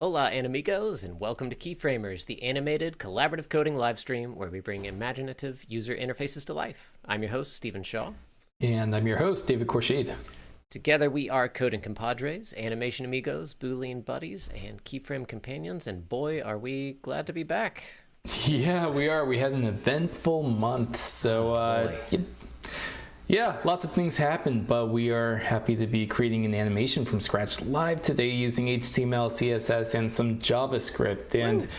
Hola, Animigos, and welcome to Keyframers, the animated collaborative coding livestream where we bring imaginative user interfaces to life. I'm your host, Stephen Shaw. And I'm your host, David Khourshid. Together we are coding compadres, animation amigos, Boolean buddies, and keyframe companions, and boy, are we glad to be back. Yeah, we are. We had an eventful month, so yeah, lots of things happened, but we are happy to be creating an animation from scratch live today using HTML, CSS, and some JavaScript. And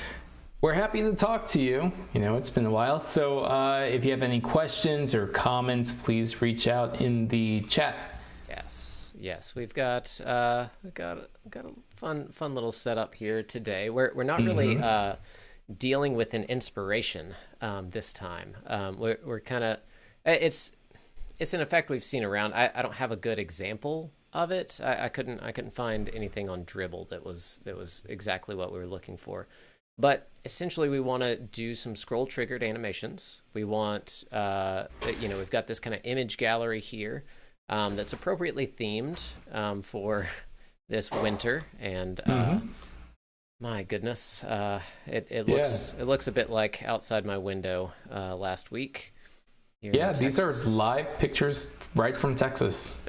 we're happy to talk to you. You know, it's been a while. So if you have any questions or comments, please reach out in the chat. Yes, we've got a fun little setup here today. We're not really dealing with an inspiration this time. We're kind of it's an effect we've seen around. I don't have a good example of it. I couldn't find anything on Dribbble that was exactly what we were looking for. But essentially, we want to do some scroll triggered animations. We want we've got this kind of image gallery here that's appropriately themed for this winter, and my goodness, it looks a bit like outside my window last week. Yeah, these are live pictures right from Texas.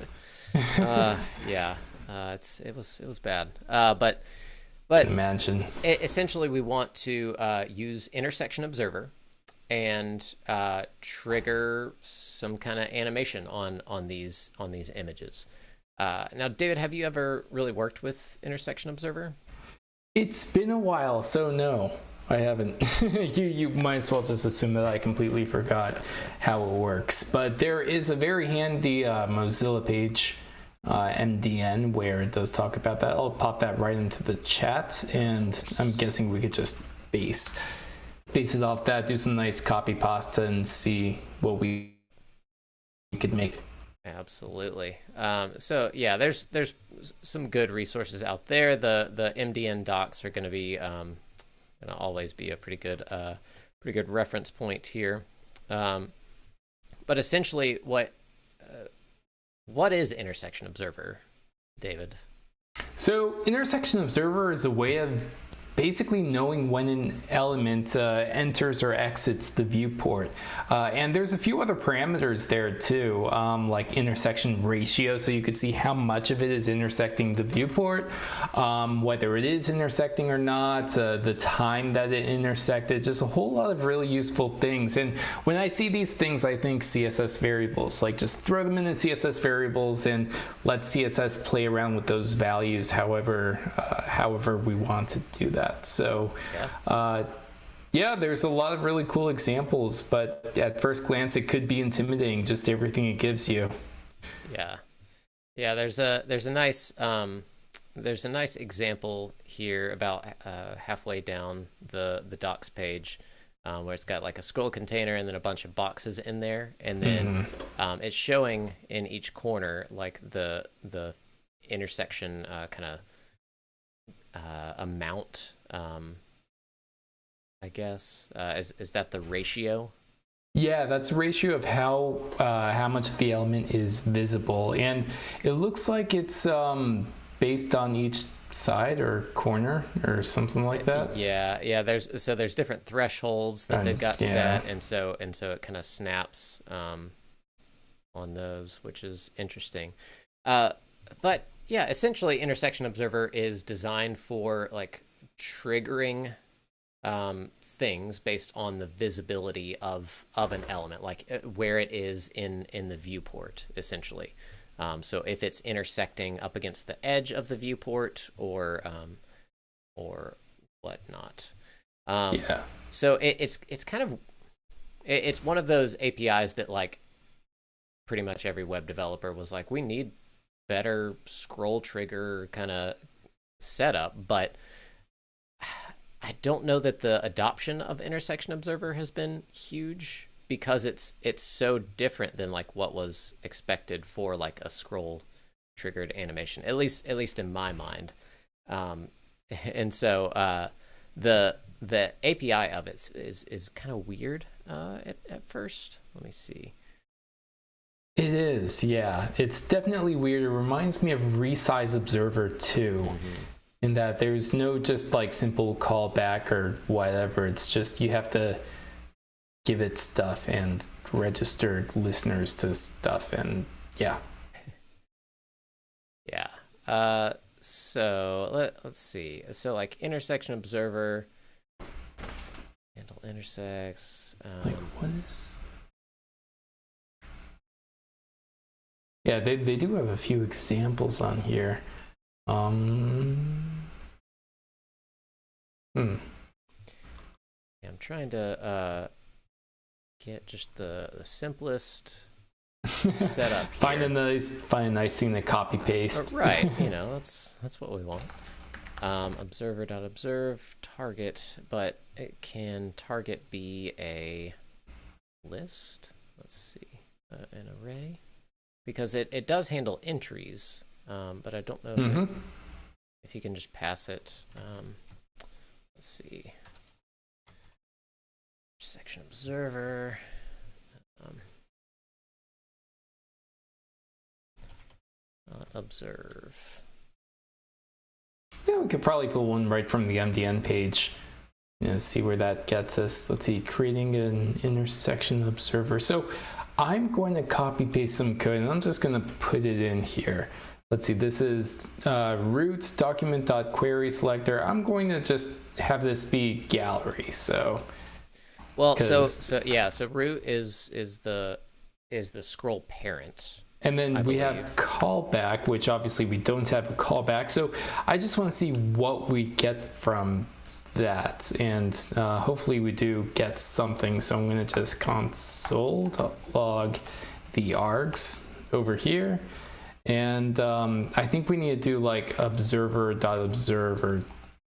It was bad. But imagine. Essentially, we want to use IntersectionObserver and trigger some kind of animation on these images. Now, David, have you ever really worked with IntersectionObserver? It's been a while, so no. I haven't. You might as well just assume that I completely forgot how it works. But there is a very handy Mozilla page, MDN, where it does talk about that. I'll pop that right into the chat, and I'm guessing we could just base it off that, do some nice copy pasta, and see what we could make. Absolutely. So yeah, there's some good resources out there. The MDN docs are going to be gonna always be a pretty good reference point here. But essentially, what is IntersectionObserver, David? So IntersectionObserver is a way of basically knowing when an element enters or exits the viewport. And there's a few other parameters there too, like intersection ratio, so you could see how much of it is intersecting the viewport, whether it is intersecting or not, the time that it intersected, just a whole lot of really useful things. And when I see these things, I think CSS variables, like just throw them into CSS variables and let CSS play around with those values however we want to do that. So there's a lot of really cool examples, but at first glance it could be intimidating, just everything it gives you. There's a nice example here about halfway down the docs page, where it's got like a scroll container and then a bunch of boxes in there, and then it's showing in each corner like the intersection kind of amount, I guess. Is that the ratio? Yeah, that's the ratio of how much of the element is visible, and it looks like it's based on each side or corner or something like that. Yeah. There's different thresholds that they've got set, and so it kind of snaps on those, which is interesting. But yeah, essentially, IntersectionObserver is designed for like triggering things based on the visibility of an element, like where it is in the viewport, essentially. So if it's intersecting up against the edge of the viewport or whatnot. So it's one of those APIs that like pretty much every web developer was like, we need better scroll trigger kind of setup, but I don't know that the adoption of IntersectionObserver has been huge, because it's so different than like what was expected for like a scroll triggered animation, at least in my mind. And so the the API of it is kind of weird at first. Let me see. It is, yeah. It's definitely weird. It reminds me of Resize Observer too, in that there's no just like simple callback or whatever. It's just you have to give it stuff and register listeners to stuff, and yeah. Yeah. So let's see. So like intersection observer, handle intersects. Like what is? Yeah, they do have a few examples on here. Yeah, I'm trying to get just the simplest setup here. Find a nice thing to copy paste. Right, that's what we want. Observer.observe target, but can target be a list? Let's see, an array, because it does handle entries, but I don't know if you can just pass it. Let's see, section observer. Observe. Yeah, we could probably put one right from the MDN page. See where that gets us. Let's see, creating an intersection observer. So I'm going to copy paste some code, and I'm just going to put it in here. Let's see, this is root document.query selector. I'm going to just have this be gallery. So well, so root is the scroll parent. And then we have callback, which obviously we don't have a callback. So I just want to see what we get from that. And hopefully we do get something. So I'm going to just console.log the args over here. And I think we need to do like observer.observe or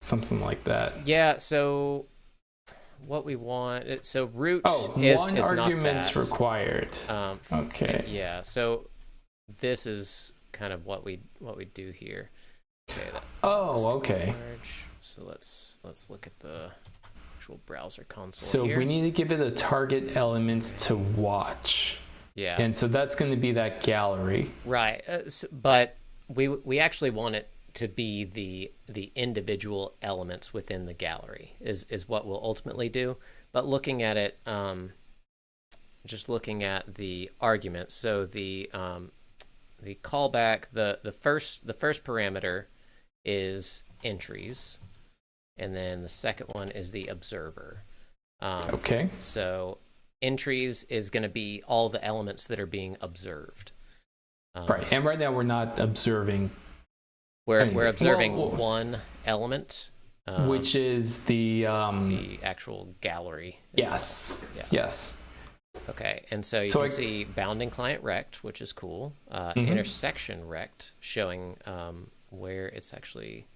something like that. Yeah, so what we want, so root is one argument's not required. Okay. Yeah, so this is kind of what we do here. Okay. Okay. Large. So let's look at the actual browser console. So here. we need to give it a target element to watch. Yeah. And so that's going to be that gallery. Right. But we actually want it to be the individual elements within the gallery is what we'll ultimately do. But looking at it, just looking at the arguments, so the callback, the first parameter is entries, and then the second one is the observer. Okay. So entries is going to be all the elements that are being observed. Right, and right now we're not observing. We're observing one element, which is the actual gallery. Yes. Yeah. Yes. Okay, and so you can see bounding client rect, which is cool. Intersection rect, showing where it's actually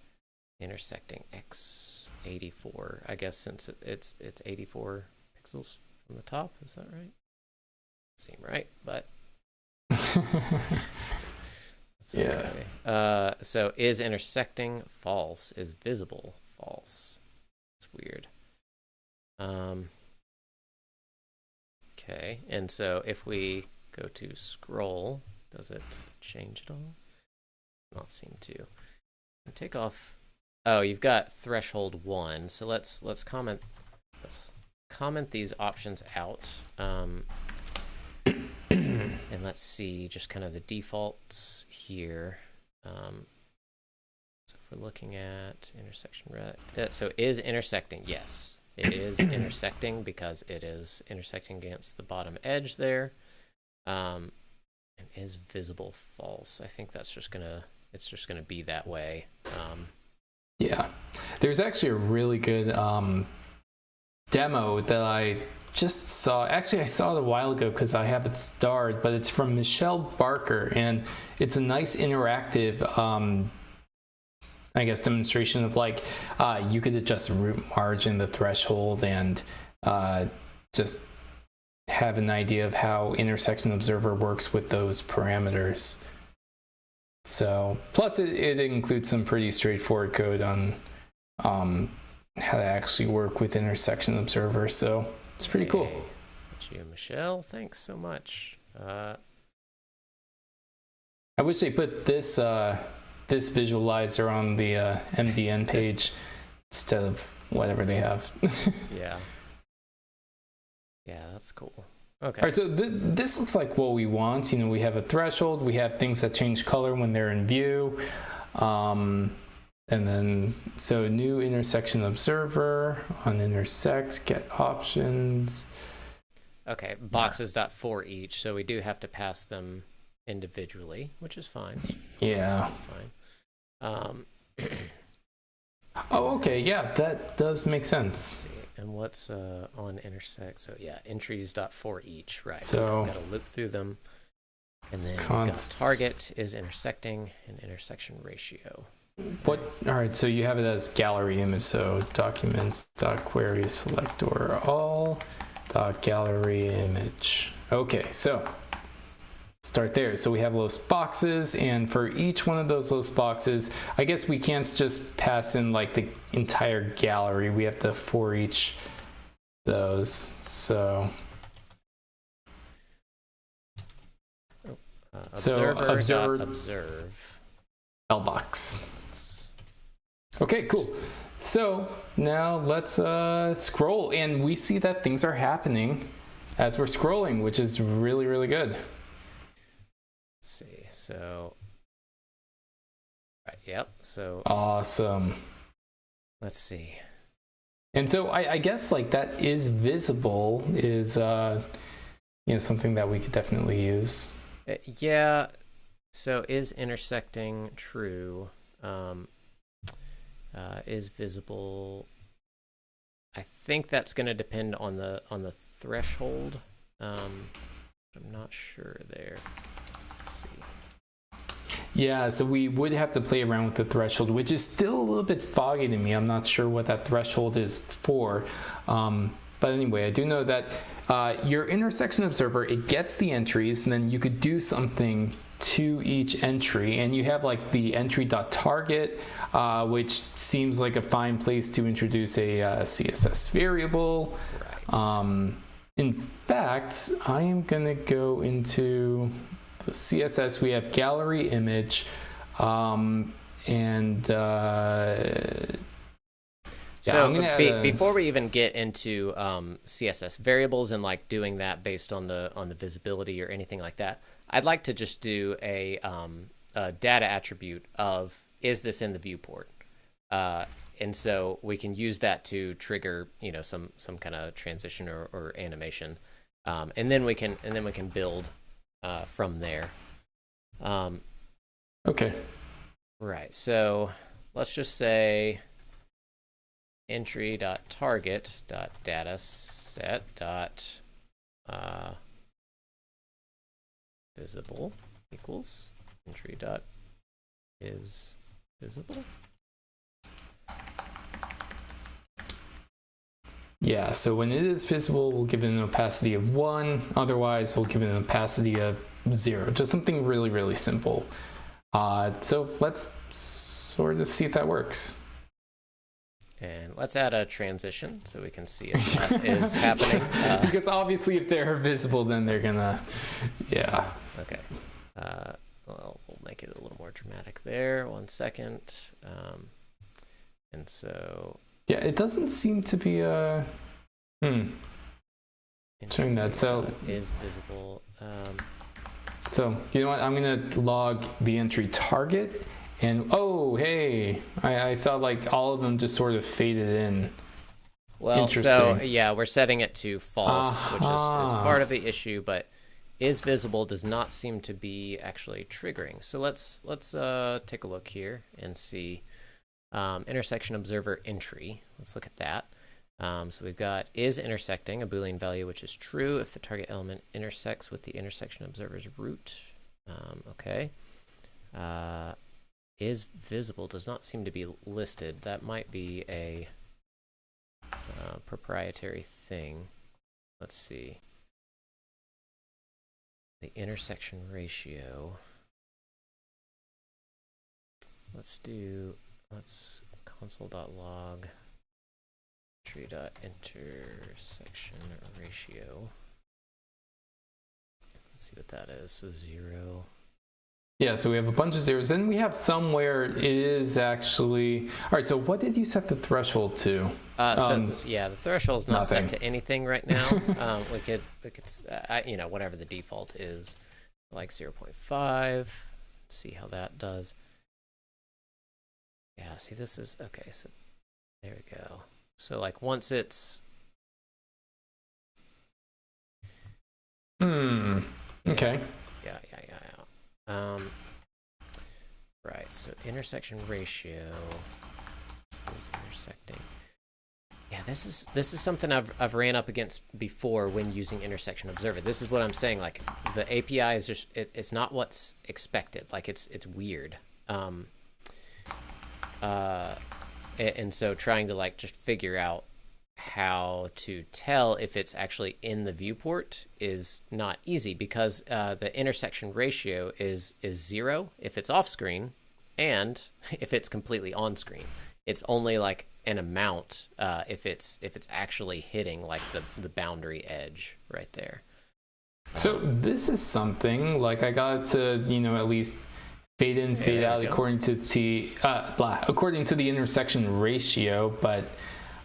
intersecting x84. I guess since it's 84 pixels from the top. Is that right? Seem right, but. Yeah. Okay. So is intersecting false? Is visible false? It's weird. Okay, and so if we go to scroll, does it change at all? Not seem to. Take off. Oh, you've got threshold 1. So let's comment these options out. And let's see just kind of the defaults here. So if we're looking at intersection rect, so is intersecting? Yes, it is intersecting because it is intersecting against the bottom edge there. And is visible false? I think that's just it's just gonna be that way. Yeah, there's actually a really good demo that I just saw. Actually, I saw it a while ago because I have it starred, but it's from Michelle Barker, and it's a nice interactive, I guess, demonstration of like you could adjust the root margin, the threshold, and just have an idea of how Intersection Observer works with those parameters. So, plus it includes some pretty straightforward code on how to actually work with IntersectionObserver, so it's pretty cool. Thank you, Michelle. Thanks so much. I wish they put this this visualizer on the MDN page instead of whatever they have. Yeah. Yeah, that's cool. Okay. All right, so this looks like what we want. You know, we have a threshold, we have things that change color when they're in view. And then, so new intersection observer on intersect, get options. Okay, boxes.for each, so we do have to pass them individually, which is fine. Yeah. That's fine. Oh, okay, yeah, that does make sense. And what's on intersect? So yeah, entries.for each, right? So we've got to loop through them, and then we've got target is intersecting and intersection ratio. What? All right, so you have it as gallery image. So documents.query selector all gallery image. Okay, so start there. So we have those boxes, and for each one of those boxes, I guess we can't just pass in like the entire gallery. We have to for each those. So observe lbox. Okay, cool. So now let's scroll, and we see that things are happening as we're scrolling, which is really, really good. Let's see. So, right, yep. So awesome. Let's see. And so I guess like that is visible is you know, something that we could definitely use. Yeah. So is intersecting true? Is visible. I think that's going to depend on the threshold. I'm not sure there. Let's see. Yeah, so we would have to play around with the threshold, which is still a little bit foggy to me. I'm not sure what that threshold is for. But anyway, I do know that your intersection observer, it gets the entries, and then you could do something to each entry, and you have like the entry.target, which seems like a fine place to introduce a CSS variable. Right. In fact, I am gonna go into the CSS. We have gallery image, so before we even get into CSS variables and like doing that based on the visibility or anything like that, I'd like to just do a data attribute of, is this in the viewport? And so we can use that to trigger, you know, some kind of transition or animation, and then we can build from there. Okay. Right. So let's just say entry.target.dataset. Visible equals entry.is visible. Yeah, so when it is visible, we'll give it an opacity of 1. Otherwise, we'll give it an opacity of 0. Just something really, really simple. So let's sort of see if that works. And let's add a transition so we can see if that is happening. Because obviously if they're visible, then they're gonna, yeah. Okay. Well, we'll make it a little more dramatic there. 1 second. And so... Yeah, it doesn't seem to be showing that. So is visible. So you know what? I'm gonna log the entry target, and oh hey, I saw like all of them just sort of faded in. Well, so yeah, we're setting it to false, which is part of the issue, but is visible does not seem to be actually triggering. So let's take a look here and see. Intersection observer entry. Let's look at that. So we've got is intersecting, a Boolean value, which is true if the target element intersects with the intersection observer's root. Okay. Is visible does not seem to be listed. That might be a proprietary thing. Let's see. The intersection ratio. Let's console.log entry dot intersection ratio. Let's see what that is. So 0. Yeah, so we have a bunch of zeros. Then we have somewhere it is actually... All right, so what did you set the threshold to? Yeah, the threshold is not nothing. set to anything right now. we could you know, whatever the default is, like 0.5. Let's see how that does. Yeah, see, this is okay. So there we go. So like once it's Okay. Yeah. Right. So intersection ratio is intersecting. Yeah, this is something I've ran up against before when using IntersectionObserver. This is what I'm saying. Like the API is just it's not what's expected. Like it's weird. And so trying to like just figure out how to tell if it's actually in the viewport is not easy, because the intersection ratio is 0 if it's off screen, and if it's completely on screen. It's only like an amount if it's actually hitting like the boundary edge right there. So this is something like I got to, you know, at least fade in, fade out according to the intersection ratio, but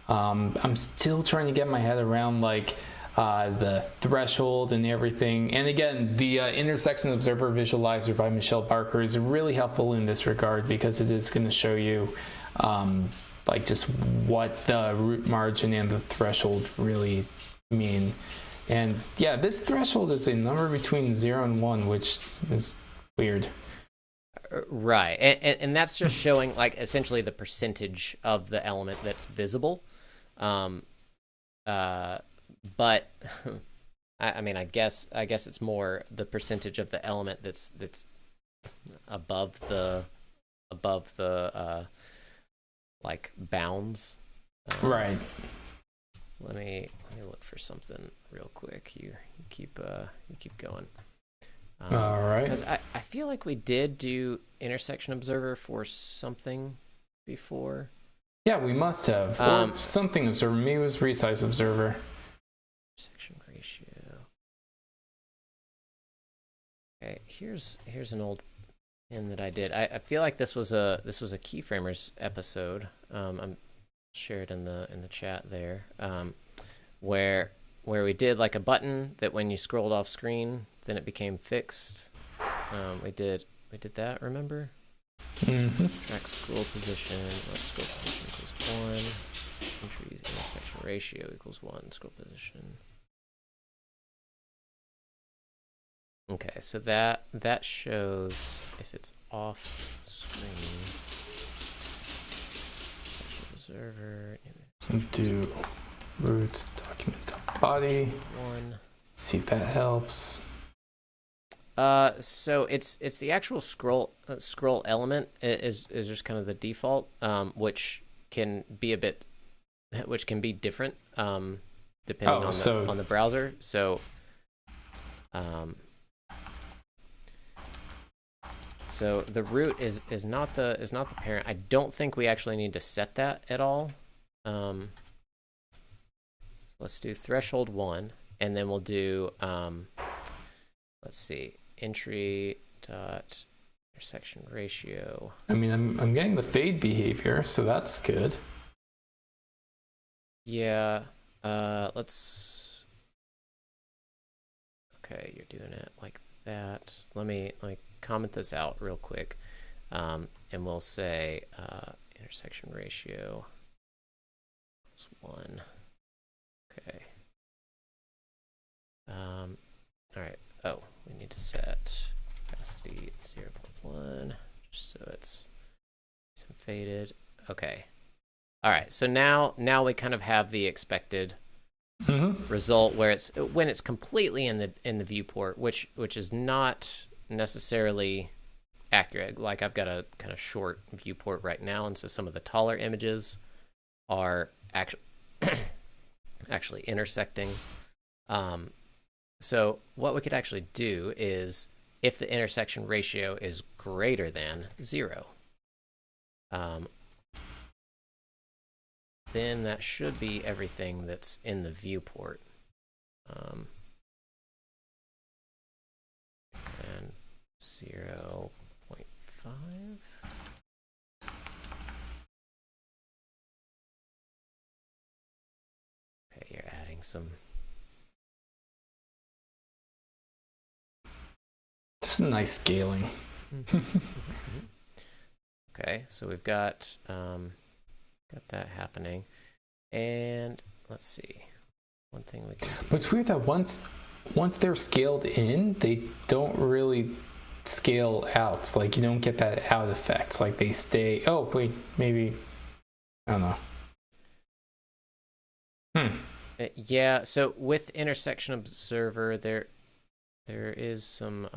I'm still trying to get my head around like the threshold and everything. And again, the IntersectionObserver visualizer by Michelle Barker is really helpful in this regard, because it is going to show you like just what the root margin and the threshold really mean. And yeah, this threshold is a number between 0 and 1, which is weird. Right, and that's just showing like essentially the percentage of the element that's visible. But I mean, I guess it's more the percentage of the element that's above the like bounds. Right. Let me look for something real quick. You keep going. All right. Because I feel like we did do IntersectionObserver for something before. Yeah, we must have. Or something observer. Maybe it was resize observer. Intersection ratio. Okay, here's an old pin that I did. I feel like this was a keyframers episode. I'm share it in the chat there. Where we did like a button that when you scrolled off screen, then it became fixed. We did that, remember? Mm-hmm. Track scroll position. Let's scroll position equals 1. Entries intersection ratio equals 1. Scroll position. Okay, so that shows if it's off screen. Observer. Do root document body. 1. See if that helps. So it's the actual scroll element is just kind of the default, which can be different depending on the browser. So so the root is not the parent. I don't think we actually need to set that at all. Let's do threshold 1, and then we'll do let's see, entry dot intersection ratio. I mean, I'm getting the fade behavior, so that's good. Yeah. Let's. Okay, you're doing it like that. Let me comment this out real quick, and we'll say intersection ratio is 1. Okay. All right. Oh, we need to set opacity 0.1 just so it's faded. Okay. All right. So now we kind of have the expected result where when it's completely in the viewport, which is not necessarily accurate. Like I've got a kind of short viewport right now, and so some of the taller images are actually intersecting. So what we could actually do is, if the intersection ratio is greater than 0, then that should be everything that's in the viewport. And 0.5. Okay, you're adding some. Just a nice scaling. Okay, so we've got that happening, and let's see. One thing we can do. But it's weird that once they're scaled in, they don't really scale out. Like you don't get that out effect. Like they stay. Oh wait, maybe I don't know. Yeah. So with IntersectionObserver, there is some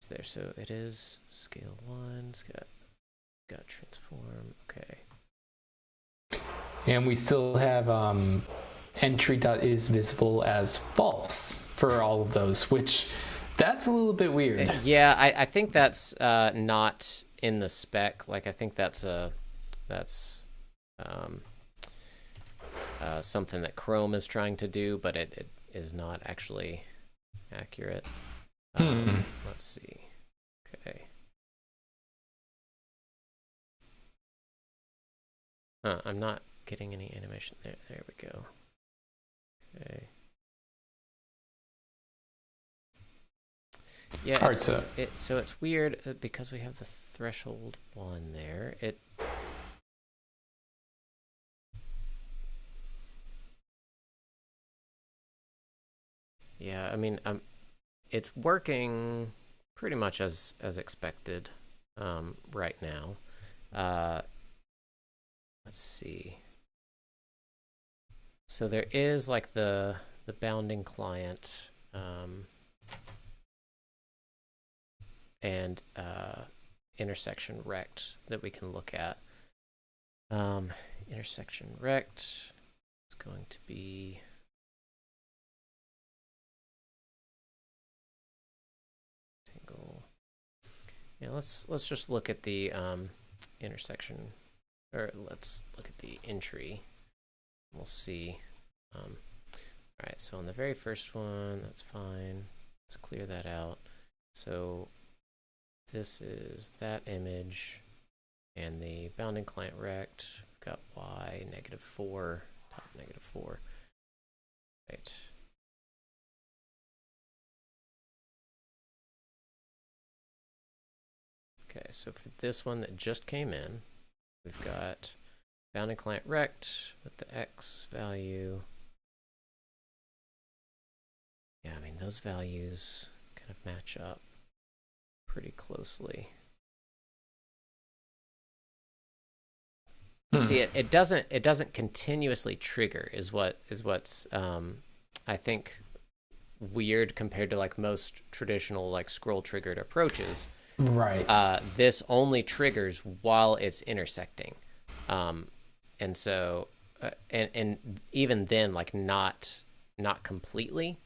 there. So it is scale 1. It's got transform. Okay. And we still have entry.is visible as false for all of those, which that's a little bit weird. Yeah, I think that's not in the spec. Like I think that's something that Chrome is trying to do, but it is not actually accurate. Let's see. Okay. I'm not getting any animation there. There we go. Okay. Yeah, so it's weird because we have the threshold 1 there. Yeah, I mean, it's working pretty much as expected right now. Let's see. So there is like the bounding client and intersection rect that we can look at. Intersection rect is going to be yeah, let's just look at the intersection, or let's look at the entry. We'll see. All right, so on the very first one, that's fine. Let's clear that out. So this is that image, and the bounding client rect. We've got y -4, top -4. Right. Okay, so for this one that just came in, we've got bounding client rect with the x value. Yeah, I mean, those values kind of match up pretty closely. See, it doesn't continuously trigger is what's I think weird compared to like most traditional like scroll triggered approaches. Right. This only triggers while it's intersecting, and so and even then, like not completely.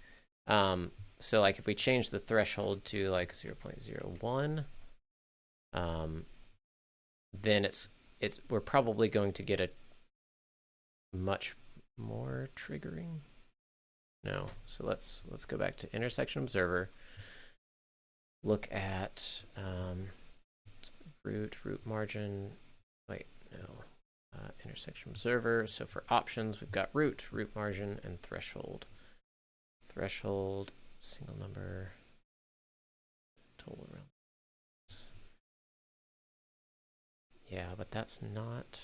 So like if we change the threshold to like 0.01, then we're probably going to get a much more triggering. No, so let's go back to IntersectionObserver. Look at root margin. Wait, no. IntersectionObserver. So for options, we've got root margin, and threshold. Threshold, single number, total around. Yeah, but that's not.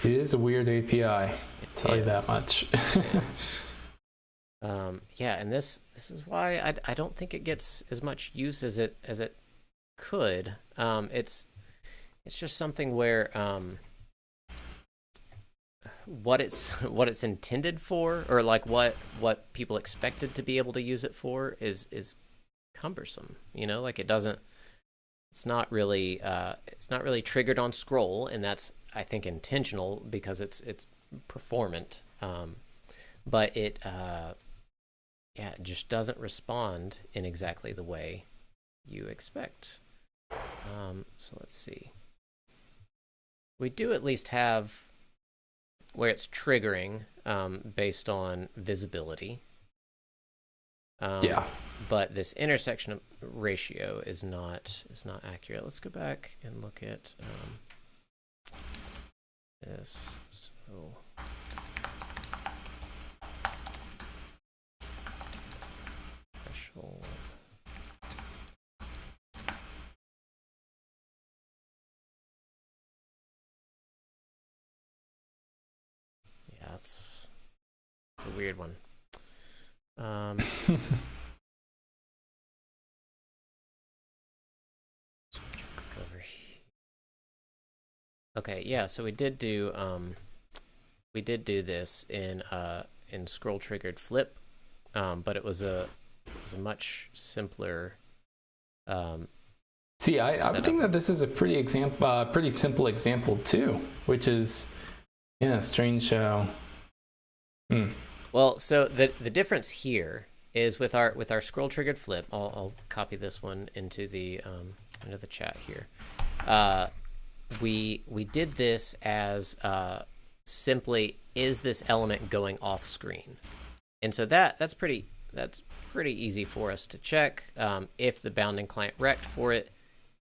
It is a weird API. I'll tell you that much. Yeah, and this is why I don't think it gets as much use as it could. It's just something where what it's intended for, or like what people expected to be able to use it for is cumbersome. You know, like it's not really triggered on scroll, and that's I think intentional because it's performant. but it yeah, it just doesn't respond in exactly the way you expect. So let's see. We do at least have where it's triggering based on visibility. Yeah. But this intersection ratio is not accurate. Let's go back and look at this. So threshold. Yeah, it's a weird one. Okay, yeah, so we did do this in scroll triggered flip, but it was a much simpler See, I would think that this is a pretty simple example too, which is, yeah, strange how. Well, so the difference here is with our scroll triggered flip. I'll copy this one into the chat here. We did this as simply, is this element going off screen? And so that's pretty easy for us to check. If the bounding client rect for it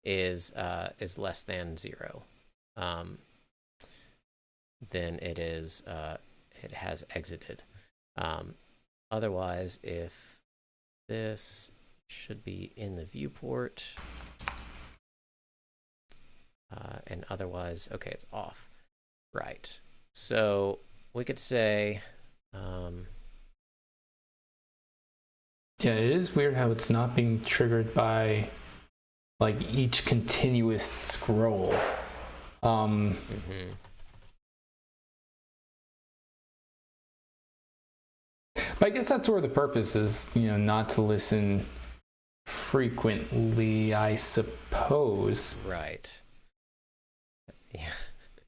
is less than 0, then it has exited. Otherwise, if this should be in the viewport, and otherwise, okay, it's off. Right. So we could say, yeah, it is weird how it's not being triggered by like each continuous scroll. But I guess that's where the purpose is, not to listen frequently, I suppose. Right. Yeah.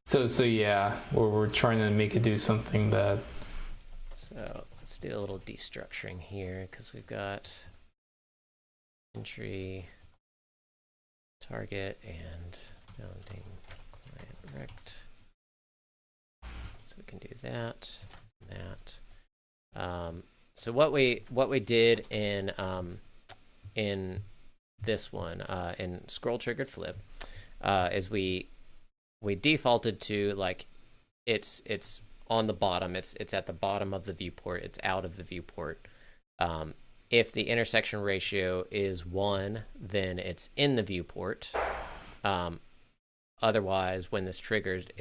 So yeah, or we're trying to make it do something that. So let's do a little destructuring here, because we've got entry, target, and bounding client rect. So we can do that, and that. So what we did in this one, in scroll triggered flip, is we defaulted to, like, it's on the bottom, it's at the bottom of the viewport, it's out of the viewport. If the intersection ratio is 1, then it's in the viewport. Otherwise, when this is triggered,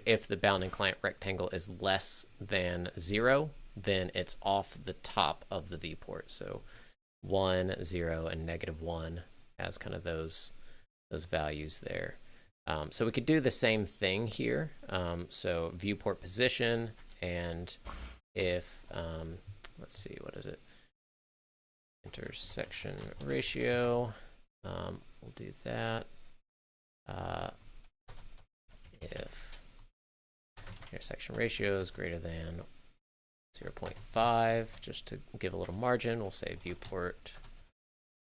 if the bounding client rectangle is less than 0, then it's off the top of the viewport. So 1, 0, and -1 as kind of those values there. So we could do the same thing here. So viewport position, and if, let's see, what is it? Intersection ratio. We'll do that. If intersection ratio is greater than 0.5, just to give a little margin, we'll say viewport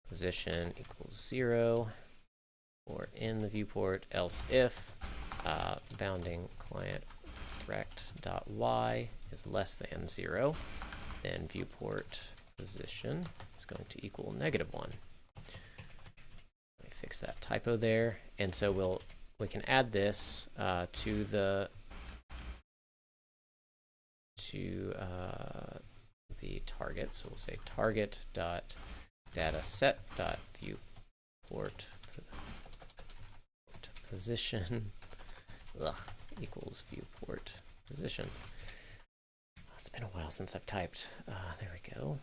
position equals 0, or in the viewport, else if bounding client rect.y is less than 0, then viewport position is going to equal -1. Let me fix that typo there. And so we can add this to the target. So we'll say target.dataset.viewport position equals viewport position. It's been a while since I've typed. There we go.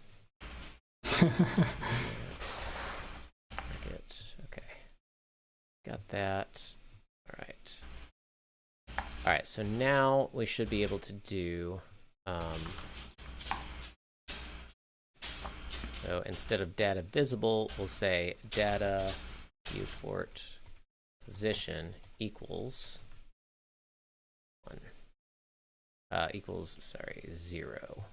Target. Okay. Got that. All right. All right, so now we should be able to do, so instead of data visible, we'll say data viewport position equals 1. equals, sorry, 0.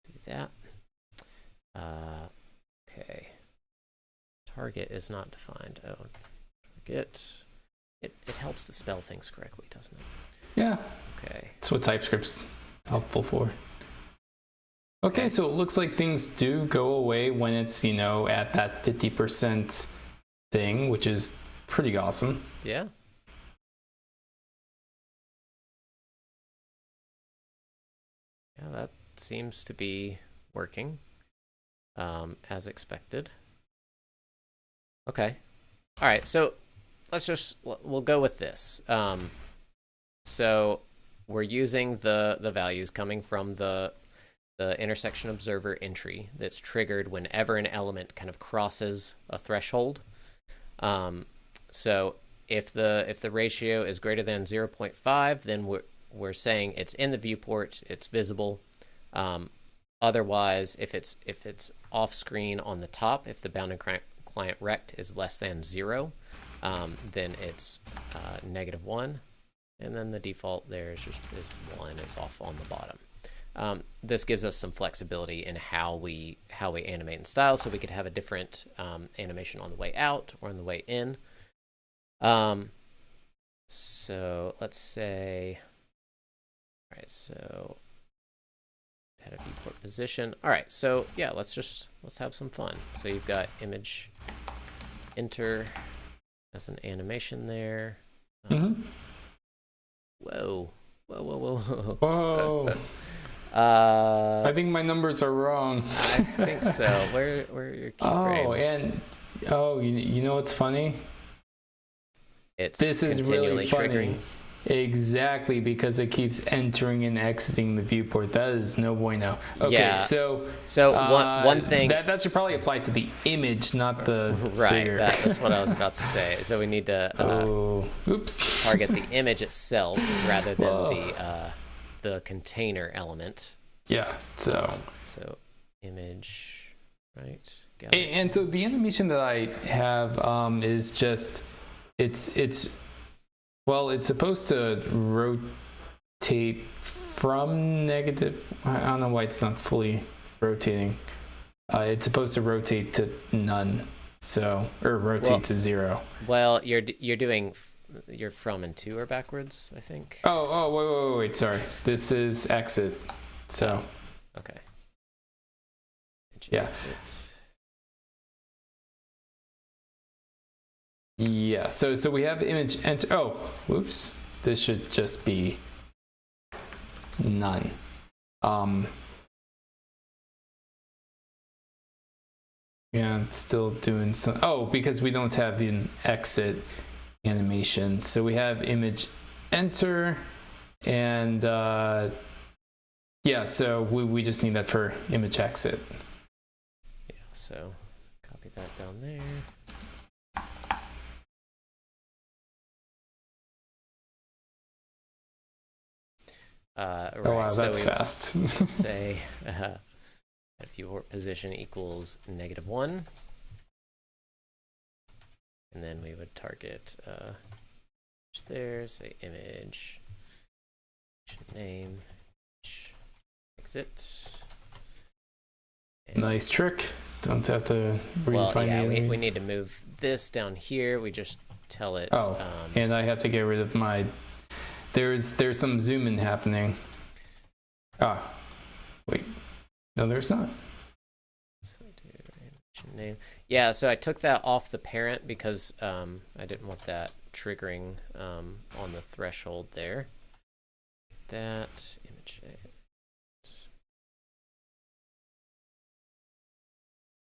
Do that. Okay. Target is not defined. Oh, target. It helps to spell things correctly, doesn't it? Yeah. Okay. That's what TypeScript's helpful for. Okay, so it looks like things do go away when it's, at that 50% thing, which is pretty awesome. Yeah. Yeah, that seems to be working as expected. Okay. All right, so we'll go with this. So we're using the values coming from the IntersectionObserver entry that's triggered whenever an element kind of crosses a threshold. So if the ratio is greater than 0.5, then we're saying it's in the viewport, it's visible. Otherwise, if it's off screen on the top, if the bounding client rect is less than 0, then it's -1, and then the default there is 1, is off on the bottom. This gives us some flexibility in how we animate and style, so we could have a different animation on the way out or on the way in. So let's say, all right, so head of viewport position. All right, so yeah, let's have some fun. So you've got image enter as an animation there. Whoa. I think my numbers are wrong. I think so. Where are your keyframes? You know what's funny? This is really funny. triggering. Exactly, because it keeps entering and exiting the viewport. That is no bueno. Okay, yeah. so one thing that should probably apply to the image, not the right. figure. That's what I was about to say. So we need to target the image itself rather than the container element. Yeah. So image, right? And so the animation that I have is just it's supposed to rotate from negative. I don't know why it's not fully rotating. It's supposed to rotate to none, or rotate to 0. Well, you're doing your from and to are backwards, I think. Oh, wait, sorry. This is exit. So. Okay. Yeah. Exit. Yeah, so we have image enter. Oh, whoops. This should just be none. Yeah, it's still doing some. Oh, because we don't have the exit animation. So we have image enter, and yeah, so we just need that for image exit. Yeah, so copy that down there. Right. Oh wow, that's fast. Say viewport position equals -1, and then we would target there. Say image name exit. And nice trick. Don't have to redefine we need to move this down here. We just tell it. And I have to get rid of my. There's some zoom in happening. Wait. No, there's not. So we do animation name. Yeah, so I took that off the parent because I didn't want that triggering on the threshold there. That image.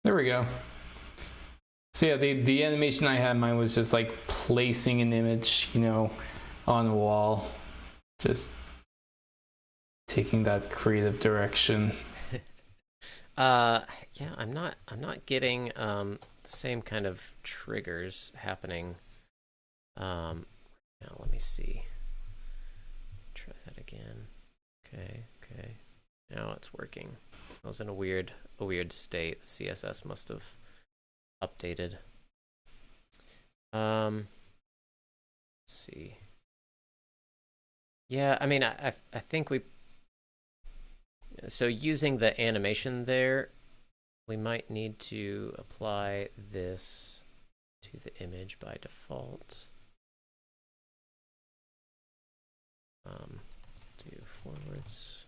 There we go. So yeah, the animation I had, mine was just like placing an image, on a wall, just taking that creative direction. Yeah, I'm not getting the same kind of triggers happening. Now let me see. Try that again. Okay. Now it's working. I was in a weird state. The CSS must have updated. Let's see. Yeah, I mean, I think so using the animation there, we might need to apply this to the image by default. Do forwards.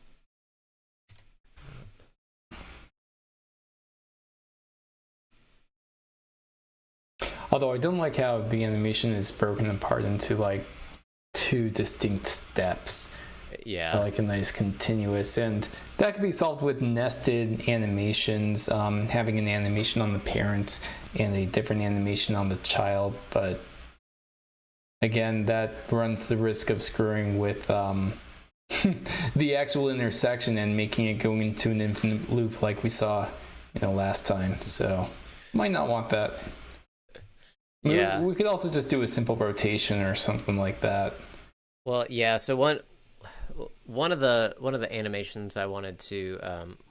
Although I don't like how the animation is broken apart into like two distinct steps. Yeah. Like a nice continuous, and that could be solved with nested animations, having an animation on the parents and a different animation on the child. But again, that runs the risk of screwing with the actual intersection and making it go into an infinite loop like we saw, last time. So might not want that. Yeah. We could also just do a simple rotation or something like that. Well, yeah. So one of the animations I wanted to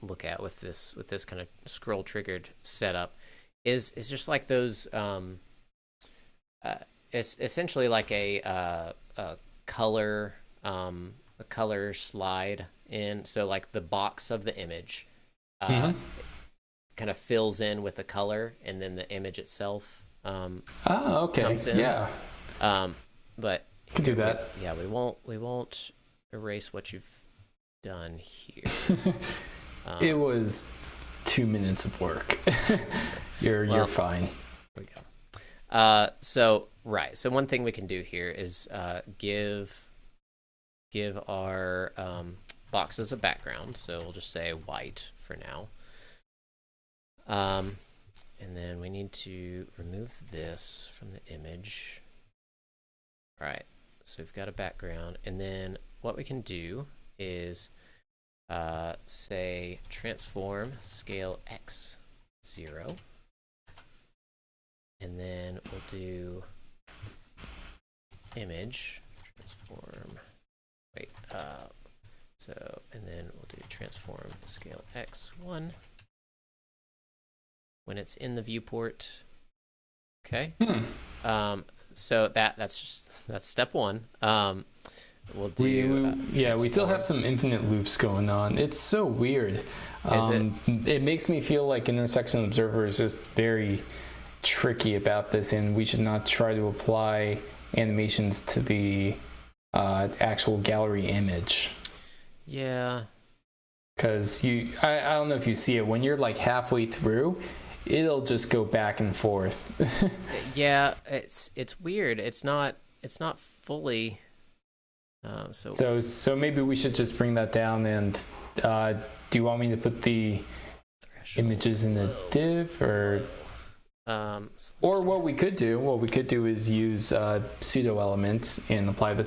look at with this kind of scroll triggered setup is just like those. It's essentially like a color slide in. So like the box of the image kind of fills in with a color, and then the image itself okay. comes in. Yeah. But you can do that. Yeah, we won't erase what you've done here. It was 2 minutes of work. You're fine. There we go. So one thing we can do here is give our boxes a background. So we'll just say white for now. And then we need to remove this from the image. All right, so we've got a background, and then what we can do is say transform scale x 0, and then we'll do image transform. And then we'll do transform scale x 1 when it's in the viewport. Okay. So that's step one. We'll do. We still have some infinite loops going on. It's so weird. It makes me feel like IntersectionObserver is just very tricky about this, and we should not try to apply animations to the actual gallery image. Yeah. Because I don't know if you see it, when you're like halfway through, it'll just go back and forth. Yeah, it's weird. It's not fully. So maybe we should just bring that down. And do you want me to put the images in the div, or what we could do is use pseudo elements and apply the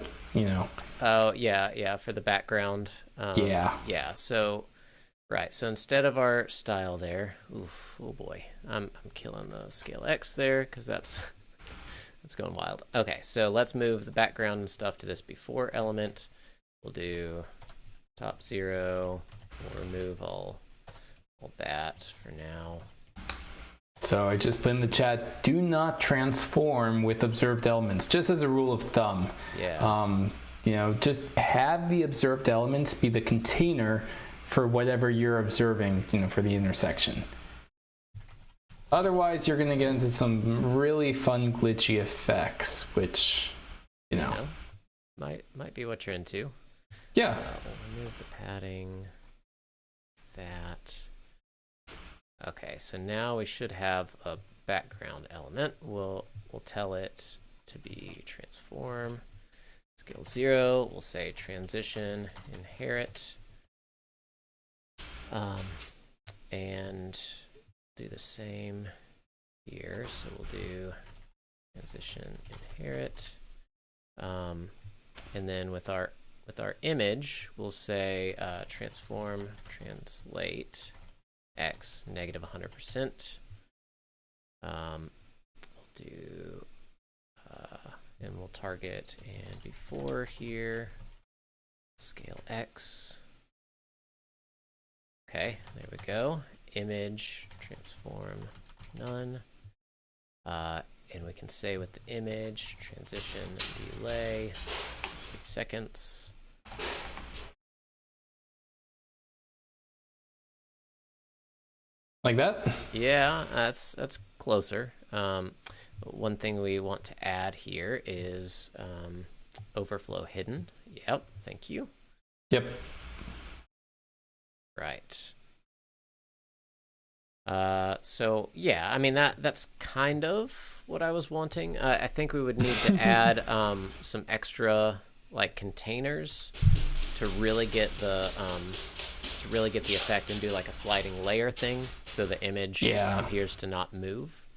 Oh yeah, for the background. Yeah. So. Right, so instead of our style there, oh boy, I'm killing the scale X there because that's going wild. Okay, so let's move the background and stuff to this before element. We'll do top 0. We'll remove all that for now. So I just put in the chat, do not transform with observed elements, just as a rule of thumb. Yeah. Just have the observed elements be the container for whatever you're observing, for the intersection. Otherwise, you're going to get into some really fun glitchy effects, which, might be what you're into. Yeah. We'll remove the padding. That. Okay, so now we should have a background element. We'll tell it to be transform scale 0. We'll say transition inherit. And do the same here. So we'll do transition inherit. And then with our image, we'll say transform translate x negative 100%. We'll do and we'll target and before here scale x. Okay, there we go. Image transform none. And we can say with the image transition delay 3 seconds. Like that? Yeah, that's closer. One thing we want to add here is overflow hidden. Yep, thank you. Yep. Right. So yeah, I mean that's kind of what I was wanting. I think we would need to add some extra like containers to really get the effect and do like a sliding layer thing, so the image appears to not move.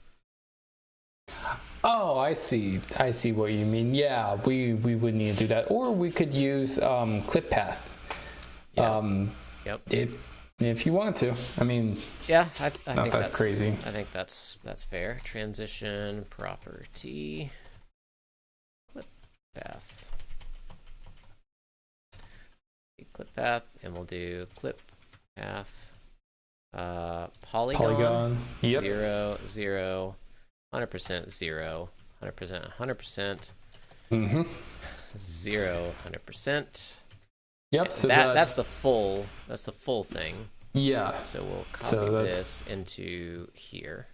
Oh, I see. I see what you mean. Yeah, we would need to do that, or we could use clip path. Yeah. Yep. If you want to, I mean, yeah, I not think that that's crazy. I think that's fair. Transition property clip path. Clip path, and we'll do clip path polygon. Yep. 0, 0, 100%, 0, 100%, 100%. 0, 100%. Yep. So that's the full thing. Yeah. So we'll copy this into here.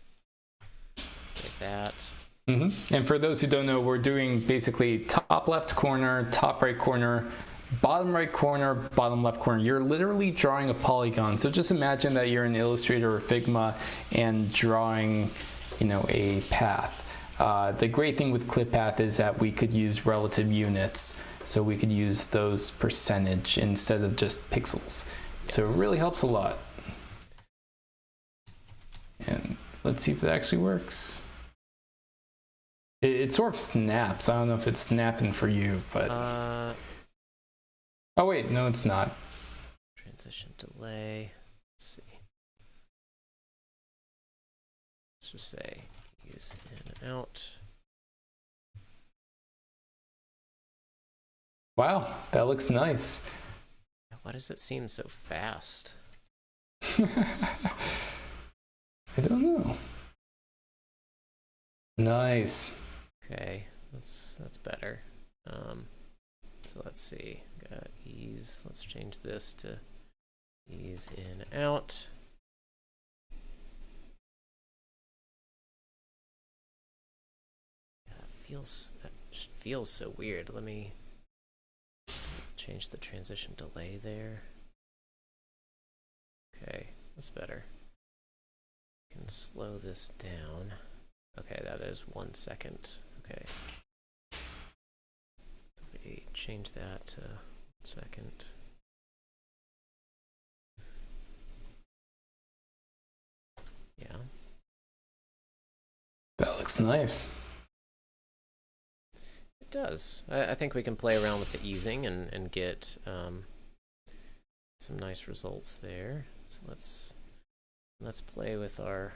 Just like that. And for those who don't know, we're doing basically top left corner, top right corner, bottom right corner, bottom left corner. You're literally drawing a polygon. So just imagine that you're in Illustrator or Figma and drawing, a path. The great thing with clip path is that we could use relative units. So we could use those percentage instead of just pixels. Yes. So it really helps a lot. And let's see if that actually works. It sort of snaps. I don't know if it's snapping for you, but... Oh wait, no it's not. Transition delay. Let's see. Let's just say use in and out. Wow, that looks nice. Why does it seem so fast? I don't know. Nice. Okay, that's better. So let's see. Got ease. Let's change this to ease in out. Yeah, that just feels so weird. Let me change the transition delay there. Okay, that's better. Can slow this down. Okay, that is 1 second. Okay. So we change that to 1 second. Yeah. That looks nice. It does. I think we can play around with the easing and get some nice results there. So let's play with our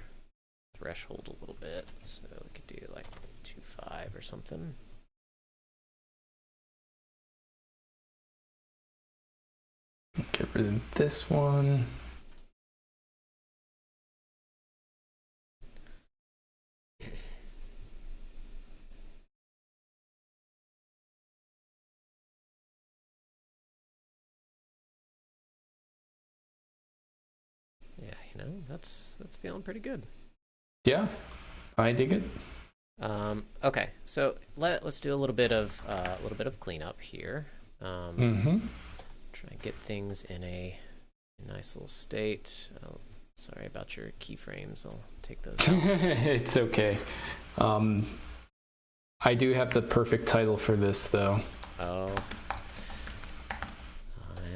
threshold a little bit. So we could do like 0.25 or something. Get rid of this one. Yeah, that's feeling pretty good. Yeah, I dig it. Okay, so let's do a little bit of cleanup here. Try and get things in a nice little state. Sorry about your keyframes. I'll take those out. It's okay. I do have the perfect title for this, though. Oh,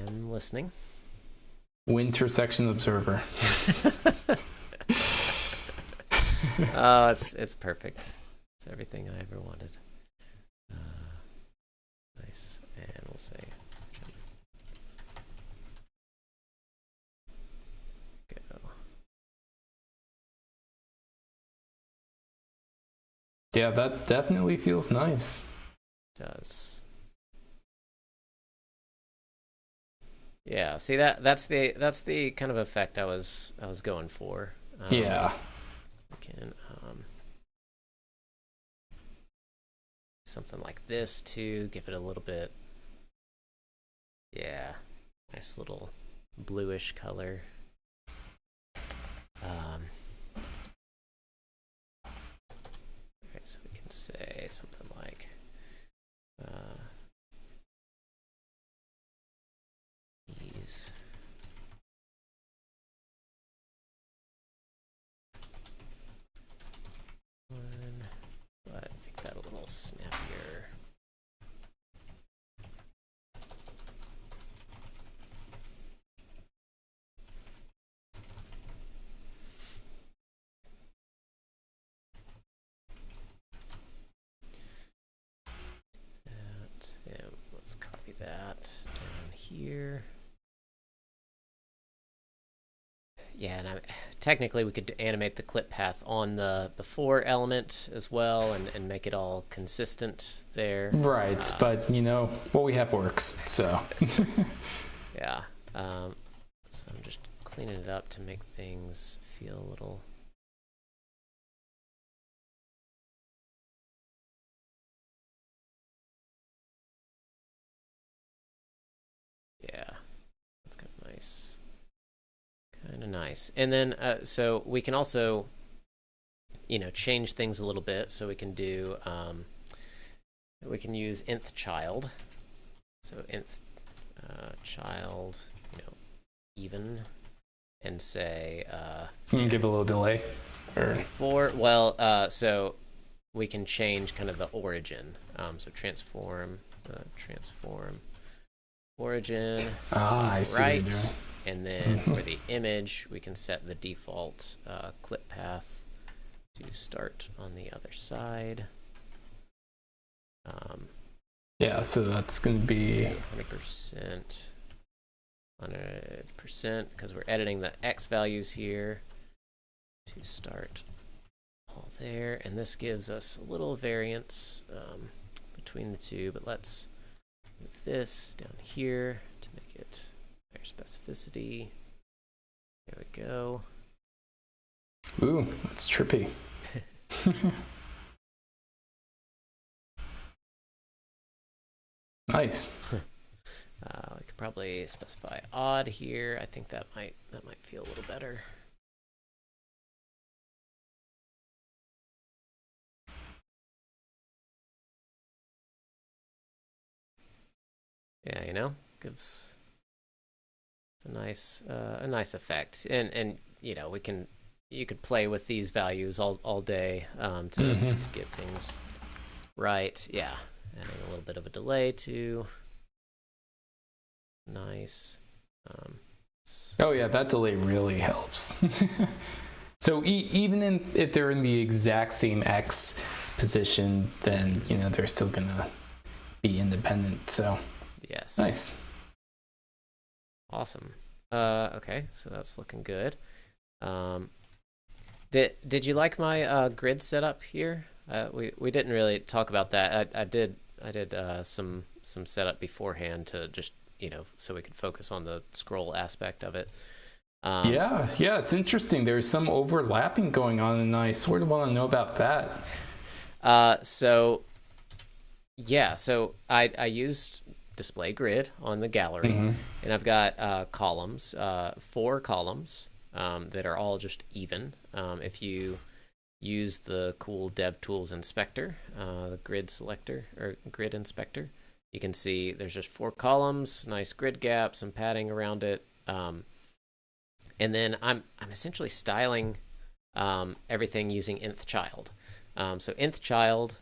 I'm listening. IntersectionObserver. Oh, it's perfect. It's everything I ever wanted. Nice, and we'll say. Go. Yeah, that definitely feels nice. It does. Yeah, see that's the kind of effect I was going for. Yeah. We can something like this to give it a little bit Yeah, nice little bluish color. Okay, so we can say something like these. But make that a little snappier. Yeah, let's copy that down here. Yeah, and technically we could animate the clip path on the before element as well and make it all consistent there. Right, but you know, what we have works, so. Yeah, so I'm just cleaning it up to make things feel a little... Yeah, that's kind of nice. Kind of nice. And then, so we can also, you know, change things a little bit. So we can do, we can use nth child. So nth child, you know, even, and say... Can you give a little delay? Or... Before, well, so we can change kind of the origin. So transform origin. I see. Right. And then for the image, we can set the default clip path to start on the other side. Yeah, so that's going to be 100%, because we're editing the X values here to start all there. And this gives us a little variance between the two, but let's move this down here to make it higher specificity. There we go. Ooh, that's trippy. Nice. We could probably specify odd here. I think that might feel a little better. Yeah, you know, gives a nice effect, and you know, you could play with these values all day to get things right. Yeah, adding a little bit of a delay too. Nice. Oh yeah, that delay really helps. So even if they're in the exact same X position, then you know they're still gonna be independent. So yes, nice. Awesome. Okay, so that's looking good. Did you like my grid setup here? We didn't really talk about that. I did some setup beforehand to just, you know, so we could focus on the scroll aspect of it. Yeah, it's interesting. There's some overlapping going on, and I sort of want to know about that. So I used display grid on the gallery, and I've got columns, 4 columns that are all just even. If you use the cool DevTools inspector, the grid selector or grid inspector, you can see there's just 4 columns, nice grid gap, some padding around it, and then I'm essentially styling everything using nth child. So nth child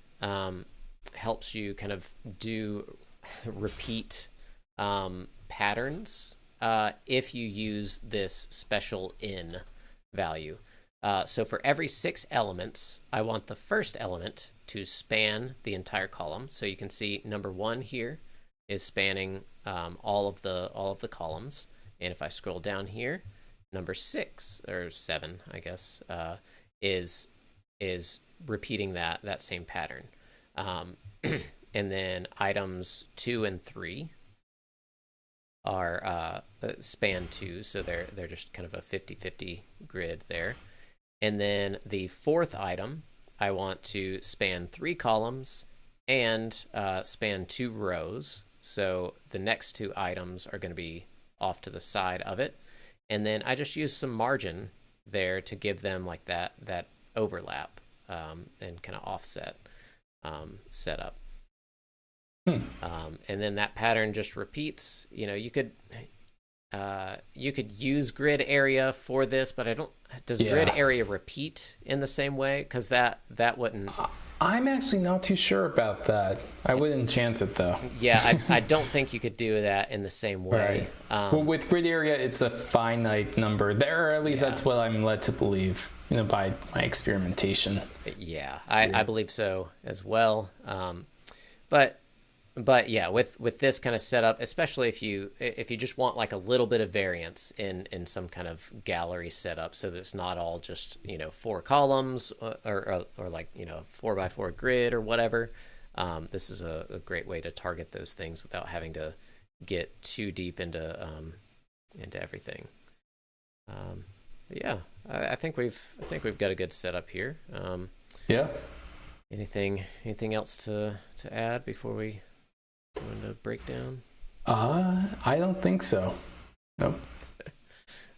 helps you kind of do repeat patterns if you use this special in value. So for every 6 elements, I want the first element to span the entire column. So you can see number 1 here is spanning all of the columns, and if I scroll down here, number 6 or 7, I guess, is repeating that same pattern. And then items 2 and 3 are span 2, so they're just kind of a 50-50 grid there. And then the 4th item, I want to span 3 columns and span 2 rows. So the next two items are going to be off to the side of it. And then I just use some margin there to give them like that overlap and kind of offset setup. And then that pattern just repeats. You could use grid area for this, but does grid area repeat in the same way? Because that wouldn't. I'm actually not too sure about that. I wouldn't chance it though. Yeah, I don't think you could do that in the same way. Right. Well, with grid area, it's a finite number there, or at least that's what I'm led to believe, by my experimentation. Yeah, I believe so as well. But yeah, with this kind of setup, especially if you just want like a little bit of variance in some kind of gallery setup, so that it's not all just 4 columns or like 4x4 grid or whatever, this is a great way to target those things without having to get too deep into everything. Yeah, I think we've got a good setup here. Yeah. Anything else to add before we go into breakdown? I don't think so. Nope.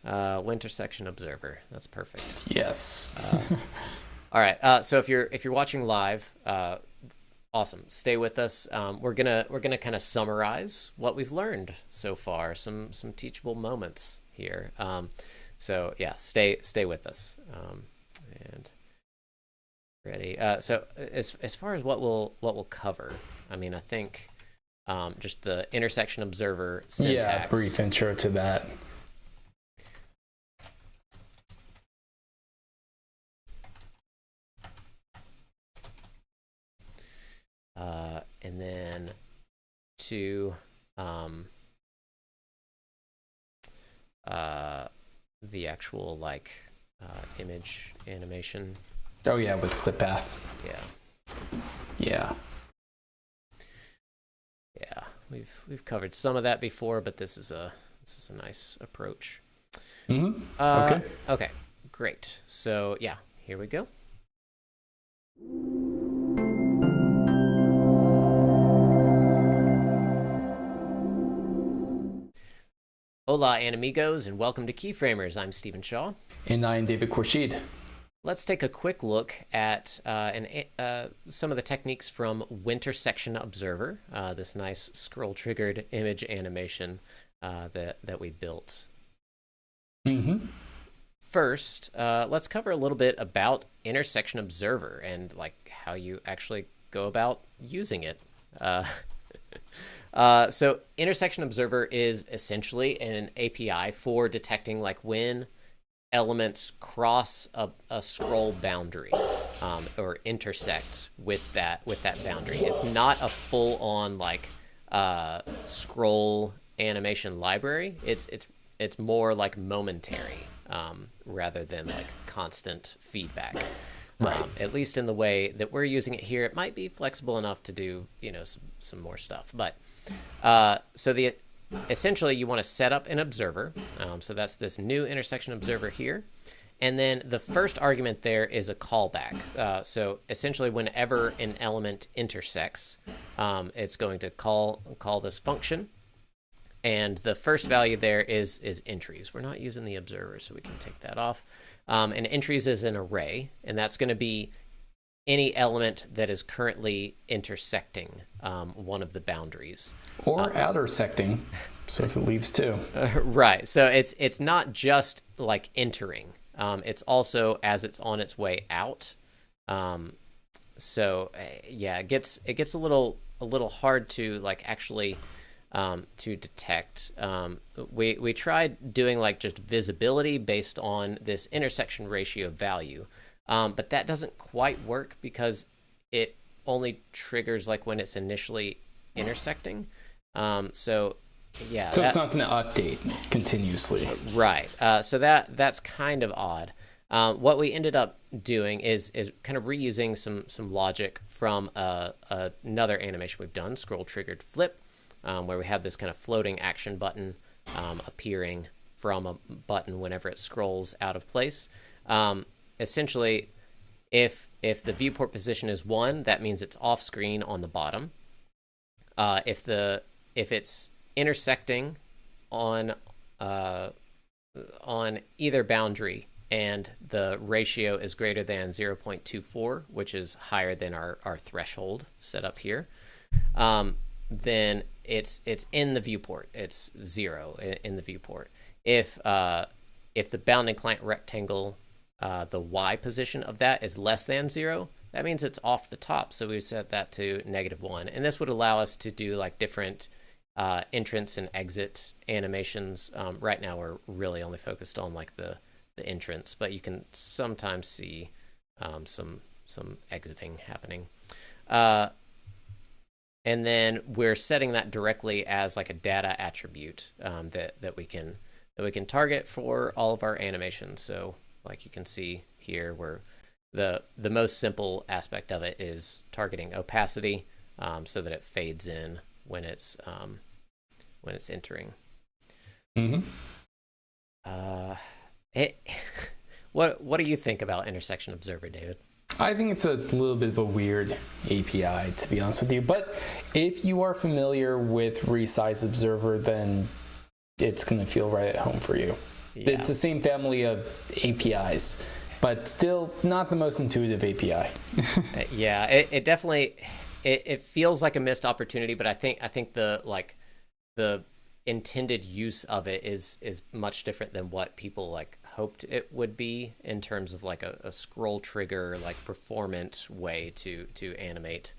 IntersectionObserver. That's perfect. Yes. All right. So if you're watching live, awesome. Stay with us. We're gonna kind of summarize what we've learned so far. Some teachable moments here. So yeah, stay with us. And ready. So as far as what we'll cover, I mean, I think just the intersection observer syntax. Yeah, brief intro to that. And then to the actual image animation. Oh yeah, with clip path. Yeah. We've covered some of that before, but this is a nice approach. Okay. Okay, great. So yeah, here we go. Hola, Animigos, and welcome to Keyframers. I'm Stephen Shaw. And I'm David Khourshid. Let's take a quick look at some of the techniques from IntersectionObserver, this nice scroll-triggered image animation that we built. First, let's cover a little bit about IntersectionObserver and how you actually go about using it. So IntersectionObserver is essentially an API for detecting when elements cross a scroll boundary or intersect with that boundary. It's not a full-on scroll animation library. It's more momentary rather than constant feedback. Right. At least in the way that we're using it here, it might be flexible enough to do some more stuff. But essentially you want to set up an observer. So that's this new intersection observer here. And then the first argument there is a callback. So essentially whenever an element intersects, it's going to call this function. And the first value there is entries. We're not using the observer, so we can take that off. And entries is an array, and that's going to be any element that is currently intersecting one of the boundaries. Or outersecting, so if it leaves two. Right. So it's not just entering. It's also as it's on its way out. So yeah, it gets a little hard to actually to detect. We tried doing just visibility based on this intersection ratio value. But that doesn't quite work because it only triggers when it's initially intersecting. So yeah. So it's not going to update continuously. Right. So that's kind of odd. What we ended up doing is kind of reusing some logic from another animation we've done, scroll triggered flip, where we have this kind of floating action button appearing from a button whenever it scrolls out of place. Essentially, if the viewport position is 1, that means it's off screen on the bottom. If the if it's intersecting on either boundary and the ratio is greater than 0.24, which is higher than our threshold set up here, then it's in the viewport. It's 0 in the viewport. If the bounding client rectangle, the Y position of that is less than 0, that means it's off the top. So we set that to -1. And this would allow us to do like different entrance and exit animations. Right now we're really only focused on like the entrance, but you can sometimes see some exiting happening. And then we're setting that directly as like a data attribute that we can target for all of our animations. So like you can see here, where the most simple aspect of it is targeting opacity, so that it fades in when it's entering. Mm-hmm. What do you think about Intersection Observer, David? I think it's a little bit of a weird API, to be honest with you. But if you are familiar with Resize Observer, then it's going to feel right at home for you. Yeah. It's the same family of APIs, but still not the most intuitive API. Yeah, it definitely it feels like a missed opportunity, but I think the intended use of it is much different than what people like hoped it would be, in terms of like a scroll trigger, like performant way to animate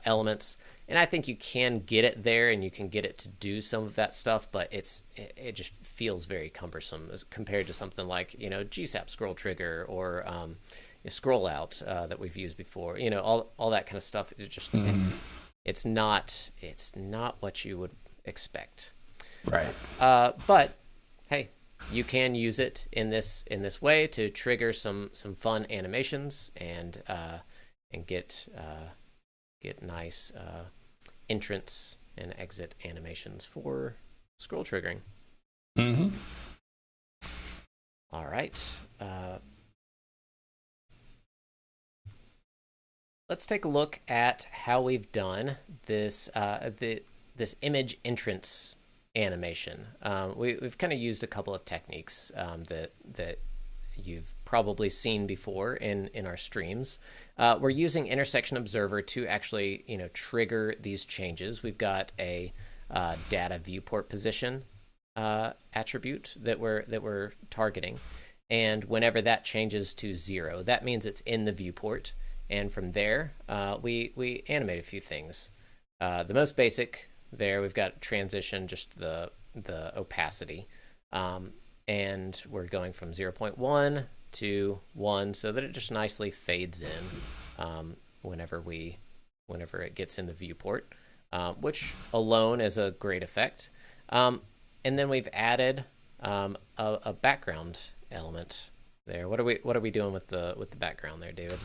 elements. And I think you can get it there, and you can get it to do some of that stuff, but it just feels very cumbersome as compared to something like, GSAP scroll trigger or scroll out that we've used before. All that kind of stuff. It just it's not what you would expect. Right. But hey, you can use it in this way to trigger some fun animations and get nice entrance and exit animations for scroll triggering. Mm-hmm. All right. Let's take a look at how we've done this this image entrance animation. We've kind of used a couple of techniques that you've probably seen before in our streams. We're using Intersection Observer to actually trigger these changes. We've got a data viewport position attribute that we're targeting, and whenever that changes to 0, that means it's in the viewport. And from there, we animate a few things. The most basic there, we've got transition, just the opacity. And we're going from 0.1 to 1 so that it just nicely fades in whenever it gets in the viewport, which alone is a great effect. And then we've added a background element there. What are we doing with the background there, David?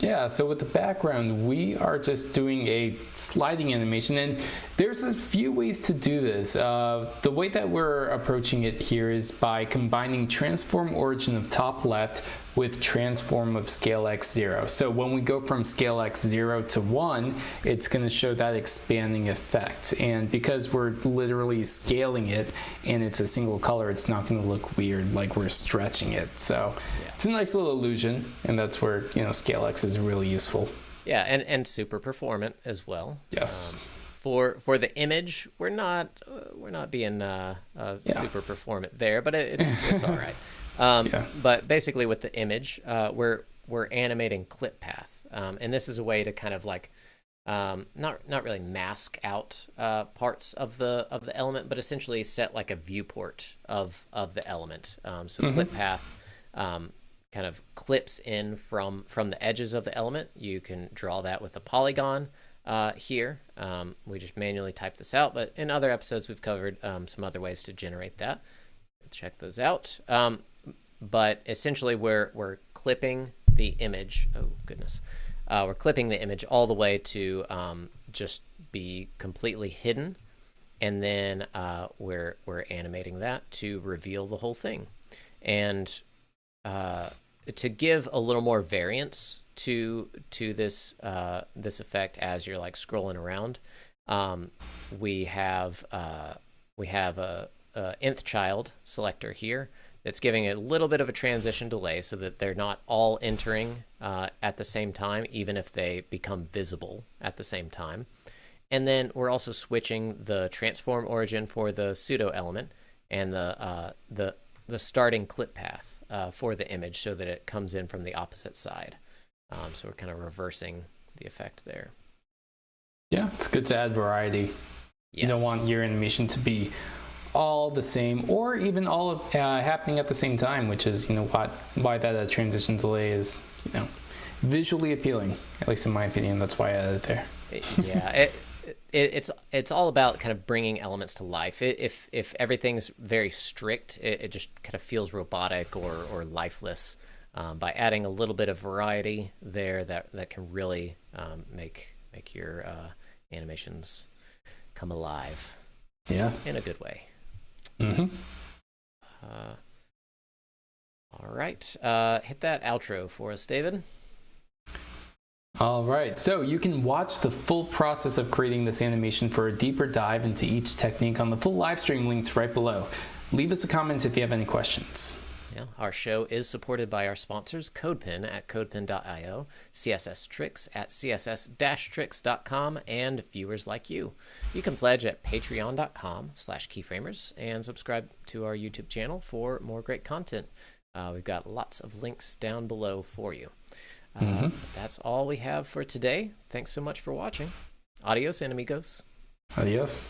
Yeah, so with the background, we are just doing a sliding animation, and there's a few ways to do this. The way that we're approaching it here is by combining transform origin of top left with transform of scale x 0. So when we go from scale x 0 to 1, it's going to show that expanding effect. And because we're literally scaling it and it's a single color, it's not going to look weird like we're stretching it. So yeah, it's a nice little illusion, and that's where scale x is really useful. Yeah, and super performant as well. Yes. For the image, we're not being super performant there, but it's all right. But basically with the image, we're animating clip path, and this is a way to kind of like not really mask out parts of the element, but essentially set like a viewport of the element. So clip path kind of clips in from the edges of the element. You can draw that with a polygon here. We just manually type this out, but in other episodes we've covered some other ways to generate that. Check those out. But essentially we're clipping the image. Oh goodness. We're clipping the image all the way to just be completely hidden, and then we're animating that to reveal the whole thing. And to give a little more variance to this this effect as you're like scrolling around, We have a nth child selector here that's giving a little bit of a transition delay so that they're not all entering at the same time, even if they become visible at the same time. And then we're also switching the transform origin for the pseudo element and the starting clip path for the image so that it comes in from the opposite side. So we're kind of reversing the effect there. Yeah, it's good to add variety. Yes. You don't want your animation to be all the same, or even all happening at the same time, which is why that transition delay is visually appealing. At least in my opinion, that's why I added it there. Yeah, it's all about kind of bringing elements to life. If everything's very strict, it just kind of feels robotic or lifeless. By adding a little bit of variety there, that can really make your animations come alive. Yeah, in a good way. Mm-hmm. All right. Hit that outro for us, David. All right. So you can watch the full process of creating this animation for a deeper dive into each technique on the full live stream links right below. Leave us a comment if you have any questions. Yeah, our show is supported by our sponsors, CodePen at codepin.io, CSS Tricks at css-tricks.com, and viewers like you. You can pledge at patreon.com/keyframers and subscribe to our YouTube channel for more great content. We've got lots of links down below for you. That's all we have for today. Thanks so much for watching. Adios, amigos. Adios.